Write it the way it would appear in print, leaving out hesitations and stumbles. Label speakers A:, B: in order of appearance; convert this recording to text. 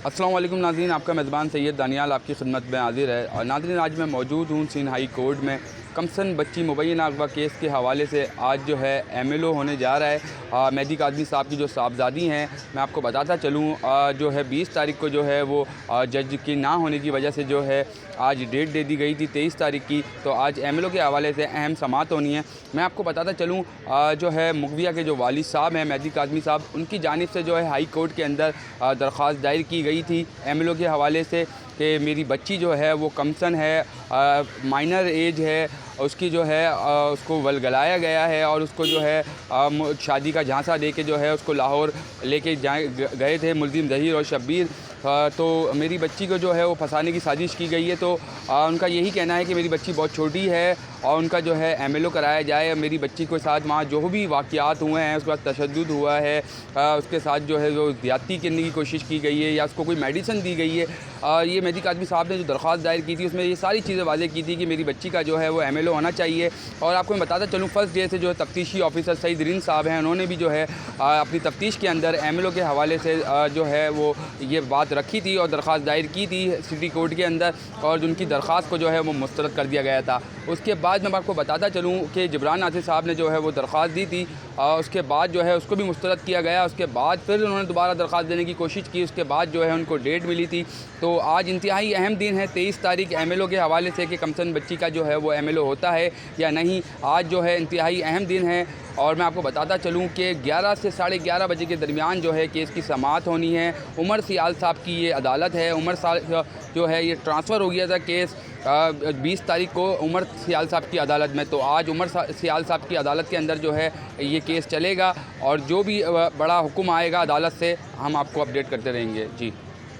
A: अस्सलाम वालेकुम नाज़रीन, आपका मेज़बान सैयद दानियाल आपकी खिदमत में हाज़िर है। और नाज़रीन, आज मैं मौजूद हूँ सिंध हाई कोर्ट में। कमसन बच्ची मुबैना अगवा केस के हवाले से आज जो है MLO होने जा रहा है। मेहदी काज़मी साहब की जो साहबजादी हैं, मैं आपको बताता चलूँ, जो है 20 तारीख को जो है वो जज की ना होने की वजह से जो है आज डेट दे दी गई थी 23 तारीख की। तो आज MLO के हवाले से अहम समाअत होनी है। मैं आपको बताता चलूँ, जो है मुगविया के जो वालिद साहब हैं मेहदी काज़मी साहब, उनकी जानिब से जो है हाई कोर्ट के अंदर दरख्वास्त दायर की गई थी MLO के हवाले से कि मेरी बच्ची जो है वो कमसन है, माइनर एज है, उसकी जो है उसको वलगलाया गया है और उसको जो है शादी का झांसा दे के जो है उसको लाहौर लेके गए थे मुल्ज़िम ज़हीर और शब्बीर। तो मेरी बच्ची को जो है वो फंसाने की साजिश की गई है। तो उनका यही कहना है कि मेरी बच्ची बहुत छोटी है और उनका जो है MLO कराया जाए। मेरी बच्ची के साथ वहाँ जो भी वाक़यात हुए हैं, उसके बाद तशद्दुद हुआ है, उसके साथ जो है जो ज़्यादती करने की कोशिश की गई है या उसको कोई मेडिसिन दी गई है, ये मेहदी काज़मी साहब ने जो दरख्वास्त दायर की थी उसमें ये सारी चीज़ें वाज़ेह की थी कि मेरी बच्ची का जो है वो MLO होना चाहिए। और आपको मैं बताता चलूँ, फर्स्ट डे से जो है तफ्तीशी ऑफिसर सईद रिन साहब हैं, उन्होंने भी जो है अपनी तफ्तीश के अंदर MLO के हवाले से जो है वो ये बात रखी थी और दरख्वास्त दायर की थी सिटी कोर्ट के अंदर, और उनकी दरख्वास्त को जो है वो मुस्तरद कर दिया गया था। उसके बाद मैं आपको बताता चलूँ कि जिब्रान नासिर साहब ने जो है वो दरख्वास्त दी थी, उसके बाद जो है उसको भी मुस्तरद किया गया। उसके बाद फिर उन्होंने दोबारा दरख्वास्त देने की कोशिश की, उसके बाद जो है उनको डेट मिली थी। तो आज इंतहाई अहम दिन है 23 तारीख MLO के हवाले से कि कमसन बच्ची का जो है वो MLO होता है या नहीं। आज जो है इंतहाई अहम दिन है और मैं आपको बताता चलूँ कि 11 से साढ़े 11 बजे के दरमियान जो है केस की समाअत होनी है। उमर सियाल साहब की ये अदालत है। उमर साहब जो है ये ट्रांसफ़र हो गया था केस 20 तारीख को उमर सियाल साहब की अदालत में। तो आज उमर सियाल साहब की अदालत के अंदर जो है ये केस चलेगा और जो भी बड़ा हुक्म आएगा अदालत से हम आपको अपडेट करते रहेंगे। जी।